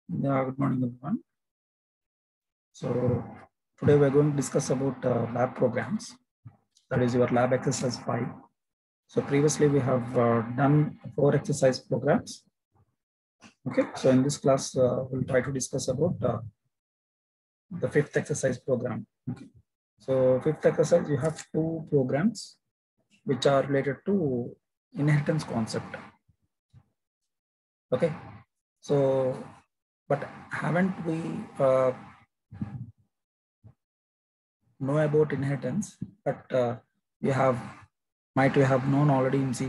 Yeah, good morning, everyone. So today we're going to discuss about lab programs. That is your lab exercise 5. So previously we have done 4 exercise programs. Okay, so in this class we'll try to discuss about the 5th exercise program. Okay. So 5th exercise, you have 2 programs which are related to inheritance concept. Okay, so but haven't we know about inheritance, but we might have known already in C++,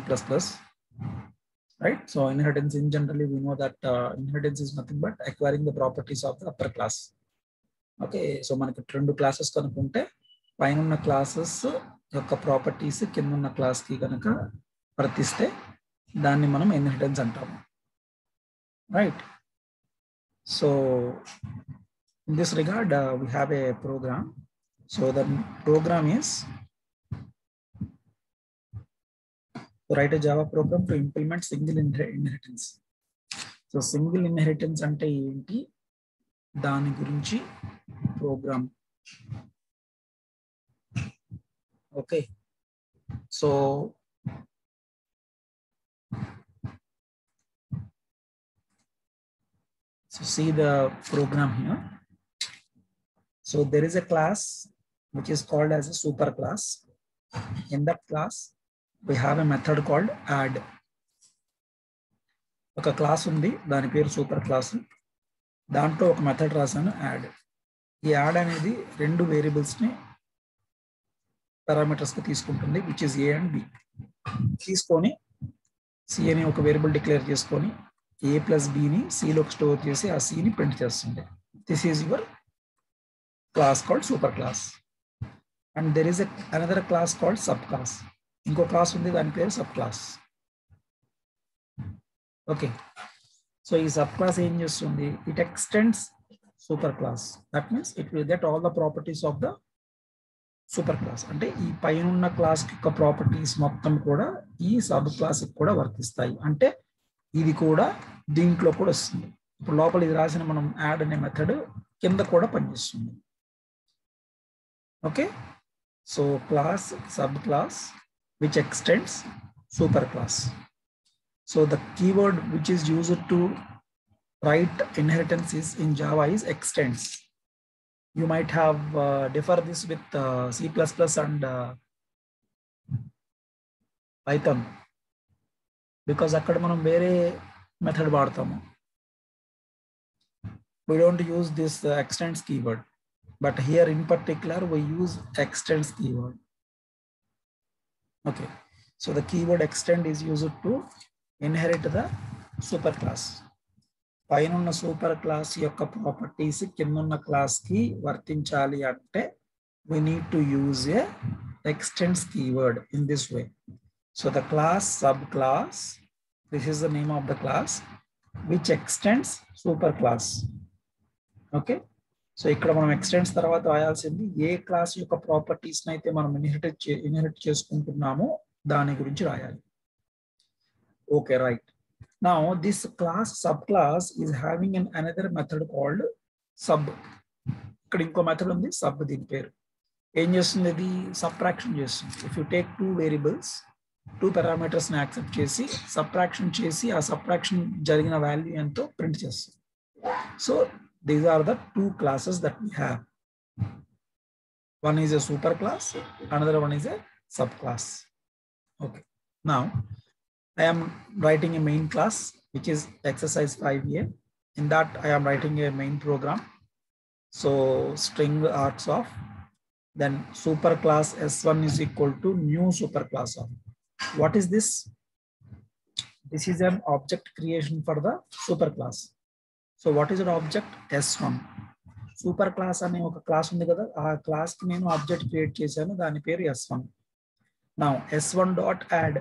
right? So inheritance in generally, we know that inheritance is nothing but acquiring the properties of the upper class. Okay, so మనకి 2 classes కనుకుంటే పైన ఉన్న classes యొక్క properties కింద ఉన్న class కి కనుక వర్తిస్తే దాన్ని మనం ఇన్హెరిటెన్స్ అంటాము, right? So in this regard we have a program. So the program is write a Java program to implement single inheritance. So single inheritance ante enti dani gurinchi program. Okay, so see the program here. So there is a class which is called as a super class. In that class we have a method called add. ఒక class ఉంది, దాని పేరు super class. దాంట్లో ఒక method రాసాను add. ఈ add అనేది 2 వేరియబుల్స్ని పారామీటర్స్కి తీసుకుంటుంది, which is A and B. తీసుకొని సి అని ఒక వేరియబుల్ డిక్లేర్ చేసుకొని ఏ ప్లస్ బిని సిలోకి స్టోర్ చేసి ఆ సిని ప్రింట్ చేస్తుంది. This is your class called super class. And there is another class called sub class. ఇంకో క్లాస్ ఉంది, దాని పేరు సబ్ క్లాస్. ఓకే, సో ఈ సబ్ క్లాస్ ఏం చేస్తుంది? It extends super class. That means it will get all the properties of the super class. అంటే ఈ పైన క్లాస్ యొక్క ప్రాపర్టీస్ మొత్తం కూడా ఈ సబ్ క్లాస్ కూడా వర్తిస్తాయి. అంటే ఇది కూడా దీంట్లో కూడా వస్తుంది. ఇప్పుడు లోపల ఇది రాసిన మనం యాడ్ అనే మెథడ్ కింద కూడా పనిచేస్తుంది. Okay, so class sub class which extends super class. So the keyword which is used to write inheritance is in Java is extends. You might have differ this with C++ and Python, because akkada manam vere method vaadtamu. We don't use this extends keyword, but here in particular we use extends keyword. Okay, so the keyword extend is used to inherit the super class. పైన ఉన్న super class యొక్క properties కింద ఉన్న class కి వర్తించాలి అంటే we need to use a extends keyword in this way. So the class subclass, this is the name of the class which extends super class. Okay, so ఇక్కడ మనం extends తర్వాత రాయాల్సింది ఏ class యొక్క properties అయితే మనం inherit చేసుకుంటున్నామో దాని గురించి రాయాలి. Okay, right. Now this class subclass is having another method called sub. ఇక్కడ ఇంకో మెథడ్ ఉంది సబ్. దీని పేరు ఏం చేస్తుంది? అది సబ్ట్రాక్షన్ చేస్తుంది. If you take 2 variables, 2 parameters ని యాక్సెప్ట్ చేసి సబ్ట్రాక్షన్ చేసి ఆ సబ్ట్రాక్షన్ జరిగిన వాల్యూ ఎంతో ప్రింట్ చేస్తుంది. So these are the 2 classes that we have. One is a super class, another one is a subclass. Okay, now I am writing a main class which is exercise 5a. In that I am writing a main program. So string args of, then super class s1 is equal to new super class of. What is this? This is an object creation for the super class. So what is an object? S1. Super class అనే ఒక class ఉంది కదా, ఆ class కి నేను object create చేశాను, దాని పేరు S1. Now S1 dot add.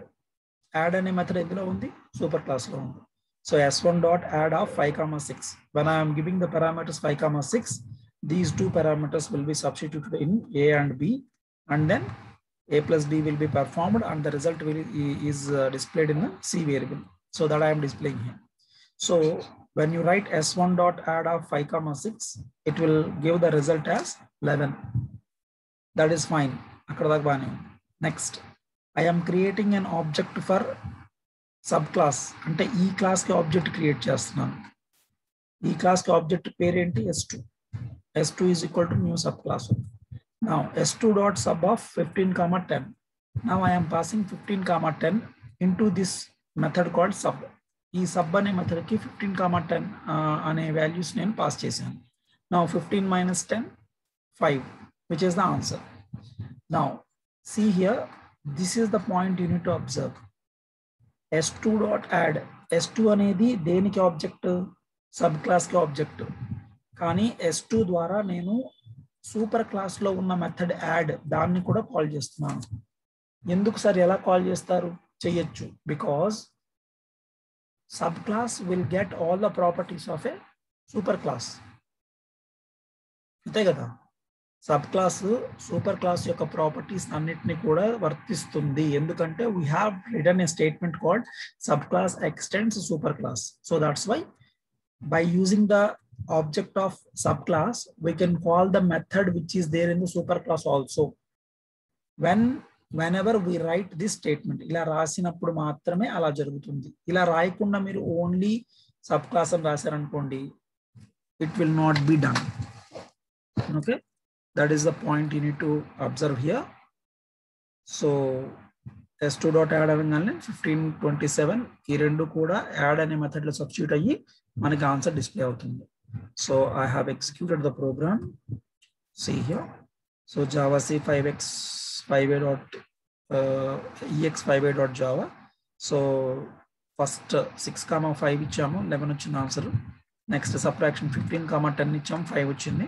Add అనే మెథడ్ ఎందులో ఉంది? సూపర్ క్లాస్ లో ఉంది. So S1 dot add of 5,6. When I am giving the parameters 5,6, these 2 parameters will be substituted in A and B, and then A plus B will be performed and the result is displayed in the C variable. So that I am displaying here. So when you write s1 dot add of 5 comma 6, it will give the result as 11. That is fine. Next, I am creating an object for subclass. అంటే ఈ class కి object create చేస్తున్నాను. ఈ class కి object పేరు ఏంటి? s2. s2 is equal to new subclass. Now s2 dot sub of 15 comma 10. Now I am passing 15 comma 10 into this method called sub. ఈ sub అనే మెథడ్ కి 15 comma 10 అనే వాల్యూస్ నేను పాస్ చేశాను. Now 15 minus 10, 5, which is the answer. Now see here, this is the point you need to observe. s2 dot add. s2 అనేది దేనికి object? Sub class కి object. కానీ s2 ద్వారా నేను సూపర్ క్లాస్ లో ఉన్న మెథడ్ యాడ్ దాన్ని కూడా కాల్ చేస్తున్నాను. ఎందుకు సార్ ఎలా కాల్ చేస్తారు? చేయొచ్చు. Because sub class will get all the properties of a super class. అంతే కదా, సబ్ క్లాస్ సూపర్ క్లాస్ యొక్క ప్రాపర్టీస్ అన్నిటిని కూడా వర్తిస్తుంది. ఎందుకంటే we have written a statement called sub class extends super class. So that's why by using the object of subclass, we can call the method which is there in the superclass also. Whenever we write this statement, ఇలా రాసినప్పుడు మాత్రమే అలా జరుగుతుంది. ఇలా రాయకుండా మీరు only sub class అని రాశారనుకోండి, it will not be done. Okay, that is the point you need to observe here. So s2 dot add అవగానే 15 27 ఈ రెండు కూడా యాడ్ అనే మెథడ్ లో సబ్స్టిట్యూట్ అయ్యి మనకి ఆన్సర్ డిస్ప్లే అవుతుంది. So I have executed the program. See here. So Java C 5x 5a dot ex 5a dot java. సో ఫస్ట్ 6 కామా 5 ఇచ్చాము, 11 వచ్చింది ఆన్సర్. నెక్స్ట్ సబ్ట్రాక్షన్ 15 కామా 10 ఇచ్చాము, 5 వచ్చింది.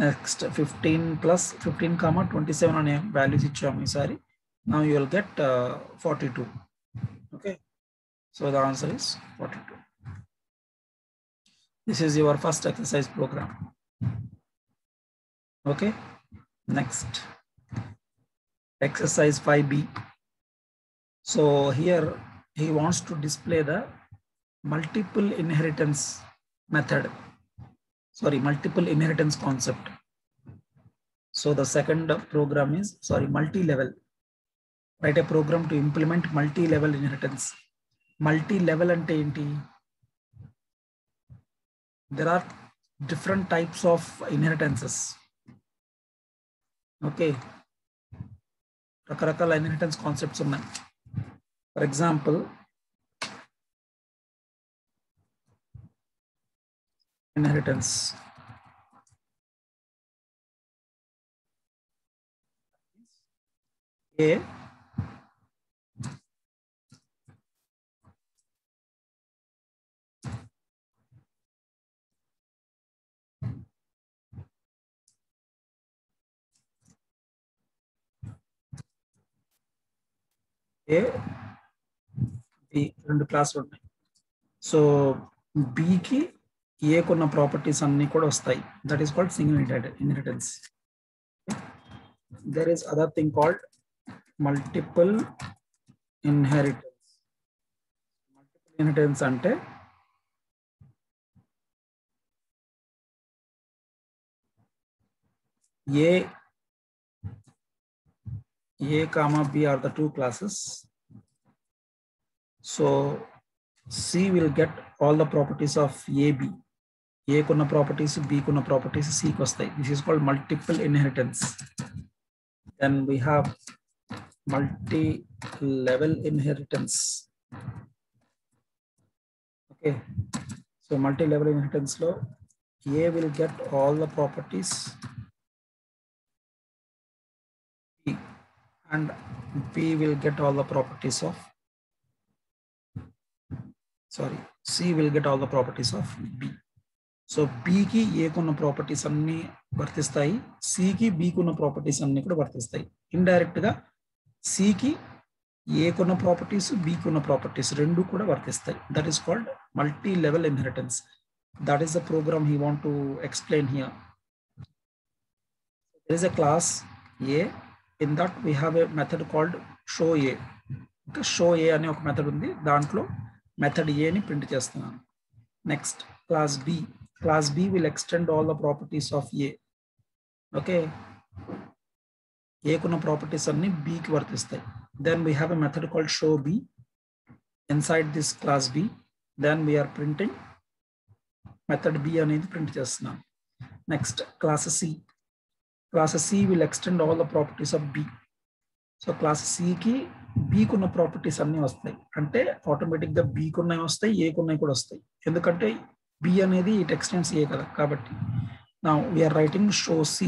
నెక్స్ట్ 15 ప్లస్ 15 కామా 27 అనే వాల్యూస్ ఇచ్చాము ఈసారి. Now you will get 42. Okay, so the answer is 42. This is your first exercise program. Okay, next exercise 5b. So here he wants to display the multiple inheritance method, multiple inheritance concept. So the second program is multi-level. Write a program to implement multi-level inheritance. Multi-level ante enti? There are different types of inheritances. Okay, రకరకాల inheritance concepts ఉన్నాయి. For example, inheritance. A B రెండు క్లాసులు ఉన్నాయి. So B కి A కొన్న properties అన్ని కూడా వస్తాయి. That is called single inheritance. There is other thing called multiple inheritance. Multiple inheritance అంటే A comma B are the two classes. So C will get all the properties of AB. A kuna properties, B kuna properties, C kostai. This is called multiple inheritance. Then we have multi-level inheritance. Okay, so multi-level inheritance lo A will get all the properties B, and B will get all the properties of C will get all the properties of B. So B ki A kuన్న properties అన్ని వర్తిస్తాయి, C కి B కున్న properties అన్ని కూడా వర్తిస్తాయి. Indirect గా C కి A కున్న ప్రాపర్టీస్, B కున్న ప్రాపర్టీస్ రెండు కూడా వర్తిస్తాయి. That is called multi level inheritance. That is the program he want to explain here. There is a class A. In that we have a method called show A. Okay, show A అనే ఒక method ఉంది. దాంట్లో method A ని print చేస్తున్నాను. Next class B. Class B will extend all the properties of A. Okay. A kuna properties anni B ki vartistai. Then we have a method called show B. Inside this class B, then we are printing method B అనేది print చేస్తున్నాం. Next, class C. Class C will extend all the properties of B. So class C ki B కున్న properties అన్ని వస్తాయి. అంటే automatic గా B కున్నవి వస్తాయి, A కున్నవి కూడా వస్తాయి. ఎందుకంటే B అనేది it extends A కదా కాబట్టి. Now we are writing show C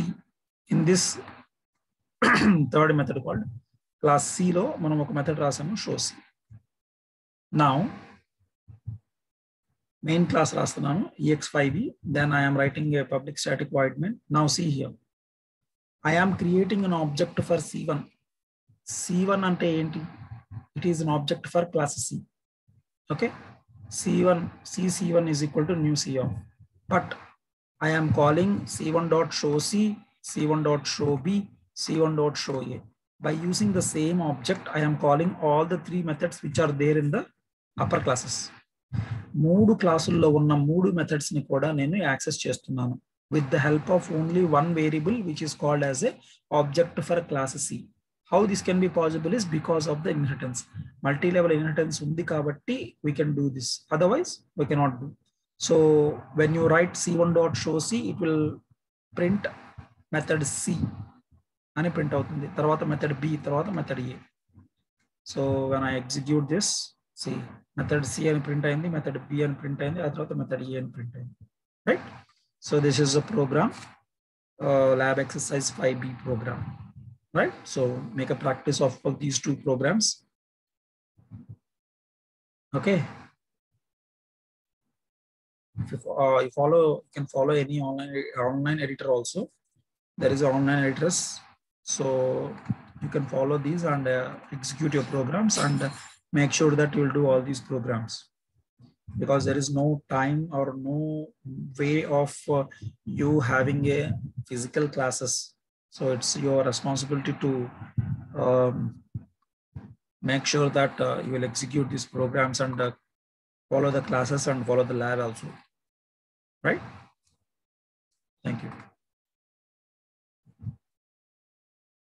in this third method called class C లో మనం ఒక method రాసాము show C. Now main class రాస్తున్నాను ex5e, then I am writing a public static void main. Now see here, I am creating an object for C1. C1 అంటే ఏంటి? It is an object for class C. Okay, C1 is equal to new C of, but I am calling C1.show C, C1.show B, C1.show A. By using the same object, I am calling all the three methods which are there in the upper classes. మూడు క్లాసుల్లో ఉన్న మూడు methods ని కూడా నేను access చేస్తున్నాను with the help of only one variable which is called as a object for class C. How this can be possible is because of the inheritance. Multi-level inheritance undi kabatti we can do this. Otherwise, we cannot do. So when you write C1.show C, it will print method C ani print avutundi. Tarvata method B, tarvata method A. So when I execute this, see method C ani print ayindi, method B ani print ayindi, aa tarvata method A ani print ayindi. Right? So this is a program, lab exercise 5B program. Right, so make a practice of these two programs. Okay, if you can follow any online editor also. There is an online editors, so you can follow these and execute your programs and make sure that you will do all these programs, because there is no time or no way of you having a physical classes. So it's your responsibility to make sure that you will execute these programs and follow the classes and follow the lab also. Right? Thank you.